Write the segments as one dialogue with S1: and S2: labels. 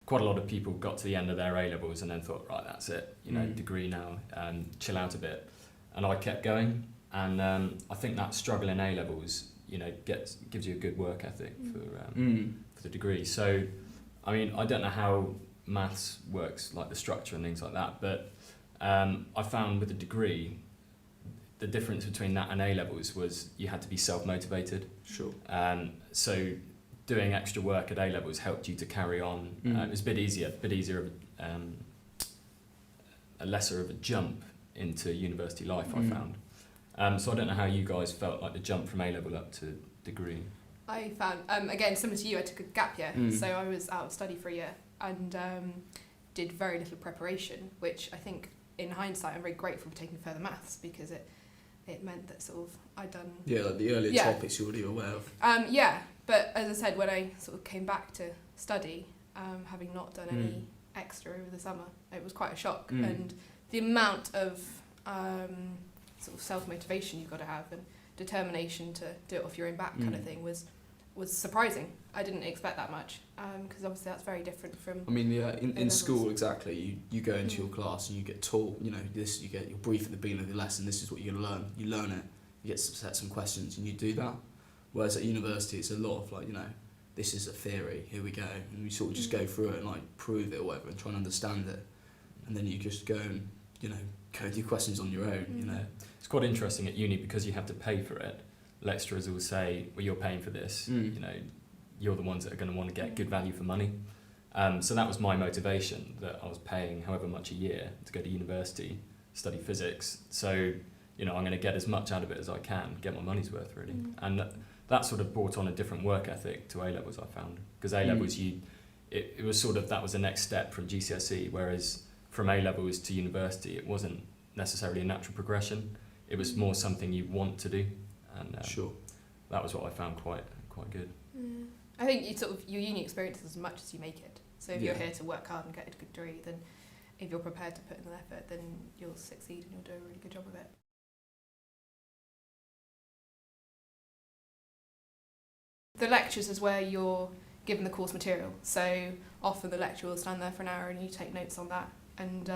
S1: quite a lot of people got to the end of their A-levels and then thought, right, that's it, degree now, chill out a bit. And I kept going, and I think that struggle in A-levels, gives you a good work ethic for the degree. So, I mean, I don't know how maths works, like the structure and things like that, but I found with the degree, the difference between that and A-levels was you had to be self-motivated.
S2: Sure.
S1: So doing extra work at A-levels helped you to carry on. It was a bit easier, a lesser of a jump into university life, I found. So I don't know how you guys felt like the jump from A-level up to degree.
S3: I found, again, similar to you, I took a gap year, so I was out of study for a year and did very little preparation, which I think in hindsight I'm very grateful for taking further maths, because it meant that sort of I'd done...
S2: Yeah, like the earlier topics you're already aware of.
S3: But as I said, when I sort of came back to study, having not done any extra over the summer, it was quite a shock. And the amount of sort of self-motivation you've got to have and determination to do it off your own back kind of thing was surprising. I didn't expect that much, because obviously that's very different from...
S2: I mean, in school, exactly, you go into your class and you get taught, this, you get your brief at the beginning of the lesson, this is what you're going to learn. You learn it, you get set some questions and you do that. Whereas at university, it's a lot of like, this is a theory, here we go. And we sort of just go through it and like prove it or whatever and try and understand it. And then you just go and, go do questions on your own,
S1: It's quite interesting at uni because you have to pay for it. Lecturers will say, well, you're paying for this, you're the ones that are going to want to get good value for money. So that was my motivation, that I was paying however much a year to go to university, study physics. So, I'm going to get as much out of it as I can, get my money's worth really. And that sort of brought on a different work ethic to A-levels, I found. Because A-levels, it was sort of, that was the next step from GCSE, whereas from A-levels to university, it wasn't necessarily a natural progression. It was more something you want to do. And
S2: sure.
S1: That was what I found quite good.
S3: I think your uni experience is as much as you make it. So if you're here to work hard and get a good degree, then if you're prepared to put in the effort, then you'll succeed and you'll do a really good job of it. The lectures is where you're given the course material. So often the lecturer will stand there for an hour and you take notes on that. And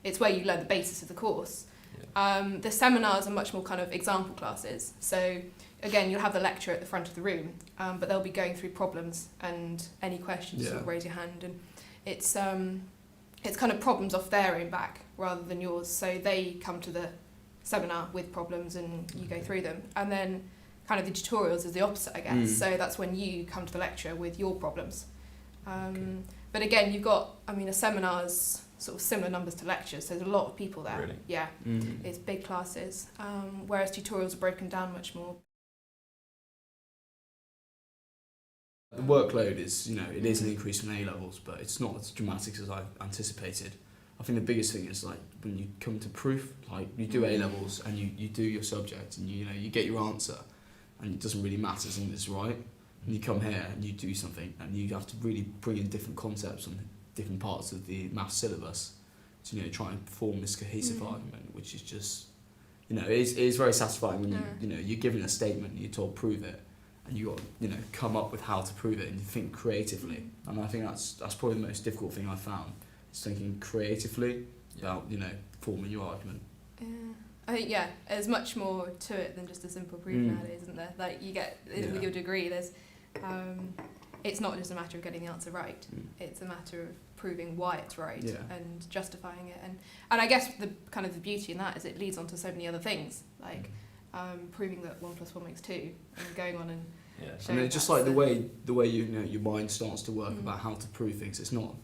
S3: it's where you learn the basis of the course. The seminars are much more kind of example classes. So again, you'll have the lecturer at the front of the room, but they'll be going through problems and any questions, sort of raise your hand. And it's kind of problems off their own back rather than yours. So they come to the seminar with problems and you go through them. And then kind of the tutorials is the opposite, I guess. So that's when you come to the lecture with your problems. But again, you've got, a seminar's sort of similar numbers to lectures, so there's a lot of people there.
S1: Really?
S3: Yeah, it's big classes, whereas tutorials are broken down much more.
S2: The workload is, it is an increase from A-levels, but it's not as dramatic as I anticipated. I think the biggest thing is like when you come to proof, like you do A-levels and you do your subject and you get your answer, and it doesn't really matter as long as it's right. And you come here and you do something and you have to really bring in different concepts on different parts of the maths syllabus to try and form this cohesive argument, which is just it is very satisfying when you're given a statement and you're told prove it, and you got come up with how to prove it and you think creatively. And I think that's probably the most difficult thing I found, is thinking creatively about forming your argument.
S3: I think there's much more to it than just a simple proof nowadays, isn't there? Like you get with your degree, there's it's not just a matter of getting the answer right. It's a matter of proving why it's right and justifying it. And I guess the kind of the beauty in that is it leads on to so many other things, like proving that 1 + 1 makes 2, and going on and showing.
S2: And it's just like the way your mind starts to work about how to prove things. It's not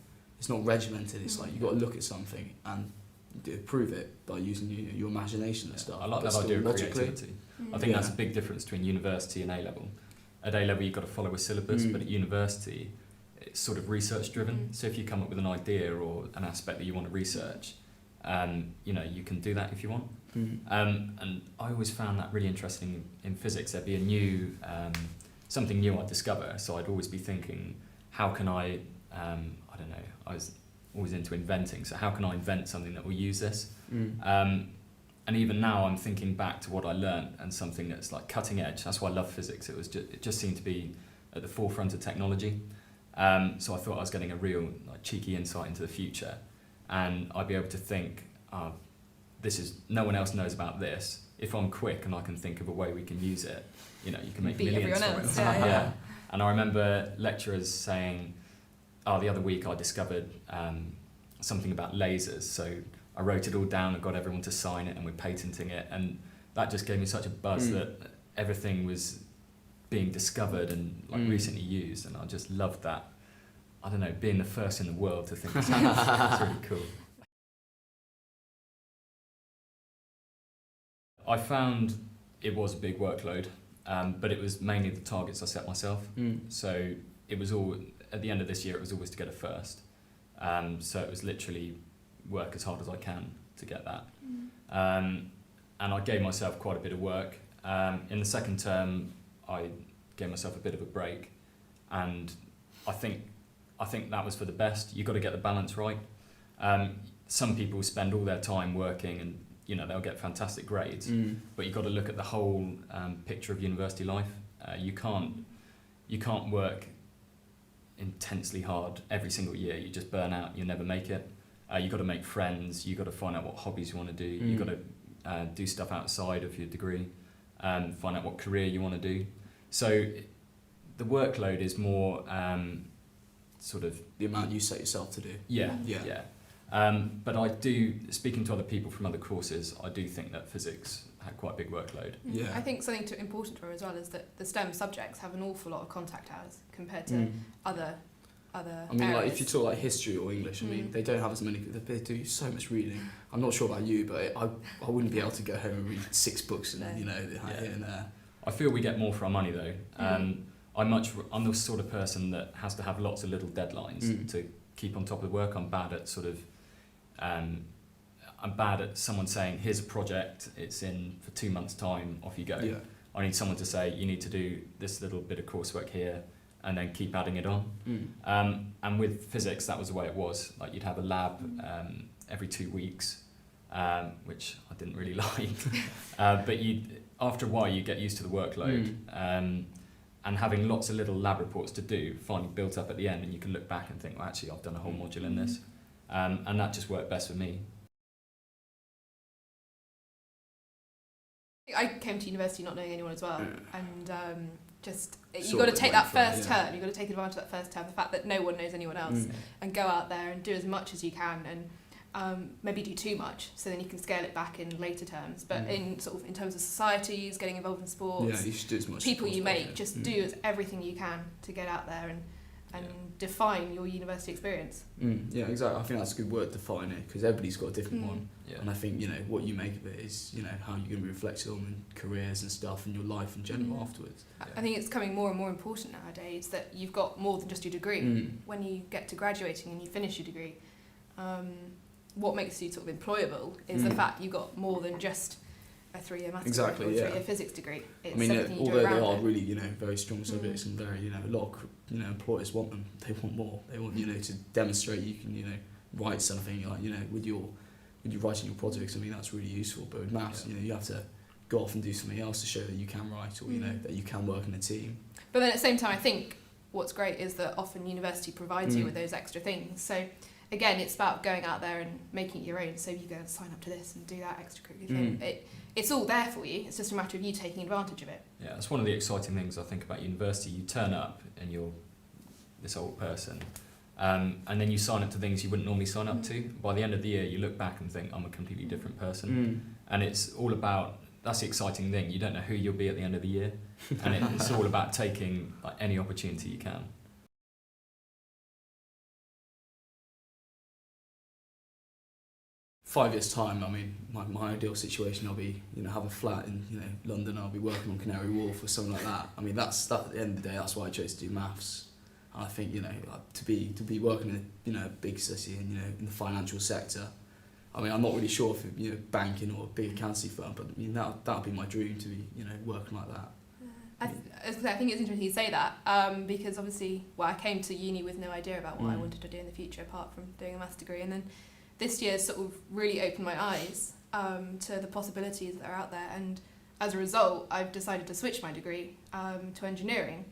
S2: regimented. It's like you've got to look at something and prove it by using your imagination and stuff.
S1: I like that idea of creativity. I think that's a big difference between university and A-level. At A-level you've got to follow a syllabus, but at university it's sort of research driven. So if you come up with an idea or an aspect that you want to research, you can do that if you want. And I always found that really interesting in physics. There'd be a new something new I'd discover, so I'd always be thinking, how can I don't know, I was always into inventing, so how can I invent something that will use this? And even now I'm thinking back to what I learned and something that's like cutting edge. That's why I love physics. It just seemed to be at the forefront of technology. So I thought I was getting a real cheeky insight into the future, and I'd be able to think, no one else knows about this. If I'm quick and I can think of a way we can use it, you can make
S3: Beat
S1: millions
S3: everyone
S1: from
S3: else,
S1: it.
S3: yeah.
S1: And I remember lecturers saying, the other week I discovered something about lasers. So I wrote it all down and got everyone to sign it, and we're patenting it. And that just gave me such a buzz that everything was being discovered and recently used. And I just loved that. I don't know, being the first in the world to think of something. It's really cool. I found it was a big workload, but it was mainly the targets I set myself. So it was all, at the end of this year, it was always to get a first. So it was literally work as hard as I can to get that. And I gave myself quite a bit of work. In the second term, I gave myself a bit of a break, and I think that was for the best. You've got to get the balance right. Some people spend all their time working and they'll get fantastic grades, but you've got to look at the whole picture of university life. You can't work intensely hard every single year. You just burn out. You never make it. You've got to make friends. You've got to find out what hobbies you want to do. You've got to do stuff outside of your degree, find out what career you want to do. So the workload is more sort of
S2: the amount you set yourself to do.
S1: Yeah. But I do, speaking to other people from other courses, I do think that physics had quite a big workload.
S3: Yeah. I think something important to remember as well is that the STEM subjects have an awful lot of contact hours compared to other
S2: I mean,
S3: areas.
S2: like if you talk like history or English, I mean, they don't have as many. They do so much reading. I'm not sure about you, but I wouldn't be able to go home and read 6 books and here and there.
S1: I feel we get more for our money though. I'm the sort of person that has to have lots of little deadlines to keep on top of the work. I'm bad at I'm bad at someone saying, here's a project, it's in for 2 months' time, off you go.
S2: Yeah.
S1: I need someone to say, you need to do this little bit of coursework here, and then keep adding it on. And with physics, that was the way it was. Like you'd have a lab every 2 weeks, which I didn't really like. But after a while, you get used to the workload. And having lots of little lab reports to do finally built up at the end, and you can look back and think, well, actually, I've done a whole module in this. And that just worked best for me.
S3: I came to university not knowing anyone as well, and you've
S2: Sort
S3: got to
S2: of
S3: take
S2: went
S3: that
S2: for it,
S3: first term, you've got to take advantage of that first term, the fact that no one knows anyone else, and go out there and do as much as you can, and maybe do too much, so then you can scale it back in later terms. But in terms of societies, getting involved in sports,
S2: you should do as much
S3: people
S2: as
S3: you
S2: possible,
S3: make, just do everything you can to get out there and define your university experience.
S2: Yeah, exactly. I think that's a good word, define it, because everybody's got a different one.
S1: Yeah.
S2: And I think, what you make of it is, how you're going to be reflected on in careers and stuff and your life in general afterwards.
S3: I think it's becoming more and more important nowadays that you've got more than just your degree. When you get to graduating and you finish your degree, what makes you sort of employable is the fact you've got more than just a 3-year maths degree or a 3-year physics degree. It's everything you do
S2: although
S3: around
S2: they are
S3: it.
S2: really, very strong subjects and very, a lot of, employers want them. They want more. They want, to demonstrate you can, write something like, with you writing your projects. I mean, that's really useful. But with maths, you have to go off and do something else to show that you can write or, that you can work in a team.
S3: But then at the same time, I think what's great is that often university provides you with those extra things. So again, it's about going out there and making it your own. So you go and sign up to this and do that extracurricular thing. It's all there for you. It's just a matter of you taking advantage of it. Yeah,
S1: that's one of the exciting things I think about university. You turn up and you're this old person, and then you sign up to things you wouldn't normally sign up to. By the end of the year, you look back and think, I'm a completely different person. And it's all about, that's the exciting thing. You don't know who you'll be at the end of the year. And it's all about taking any opportunity you can.
S2: 5 years' time, I mean, my ideal situation, I'll be, have a flat in, London. I'll be working on Canary Wharf or something like that. I mean, that's at the end of the day, that's why I chose to do maths. And I think, to be working in a big city and in the financial sector. I mean, I'm not really sure if banking or a big accountancy firm, but I mean that would be my dream to be working like that.
S3: I think it's interesting you say that because obviously, I came to uni with no idea about what I wanted to do in the future apart from doing a maths degree, and then this year sort of really opened my eyes to the possibilities that are out there, and as a result I've decided to switch my degree to engineering,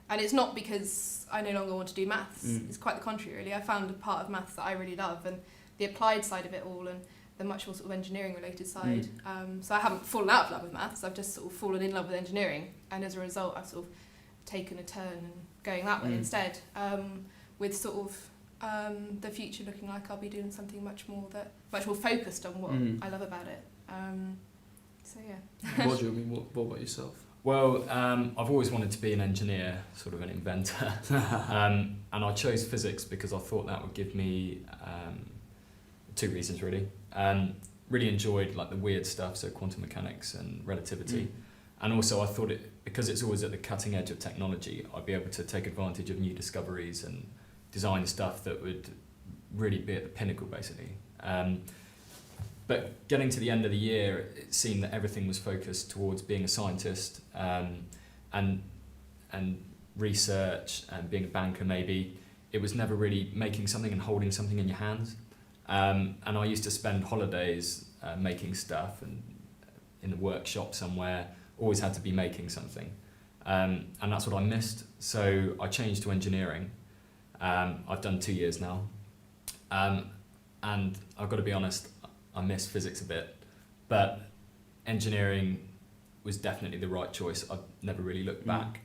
S3: And it's not because I no longer want to do maths.
S2: Mm.
S3: It's quite the contrary, really. I found a part of maths that I really love, and the applied side of it all, and the much more sort of engineering related side. So I haven't fallen out of love with maths. I've just sort of fallen in love with engineering, and as a result, I've sort of taken a turn and going that way instead. With sort of the future looking like I'll be doing something much more focused on what I love about it. So yeah.
S2: Roger, I mean, what about yourself?
S1: Well, I've always wanted to be an engineer, sort of an inventor, and I chose physics because I thought that would give me two reasons really. Really enjoyed like the weird stuff, so quantum mechanics and relativity, and also I thought because it's always at the cutting edge of technology, I'd be able to take advantage of new discoveries and design stuff that would really be at the pinnacle, basically. But getting to the end of the year, it seemed that everything was focused towards being a scientist and research and being a banker maybe. It was never really making something and holding something in your hands. And I used to spend holidays making stuff and in a workshop somewhere, always had to be making something. And that's what I missed. So I changed to engineering. I've done 2 years now. And I've got to be honest, I miss physics a bit, but engineering was definitely the right choice. I've never really looked back.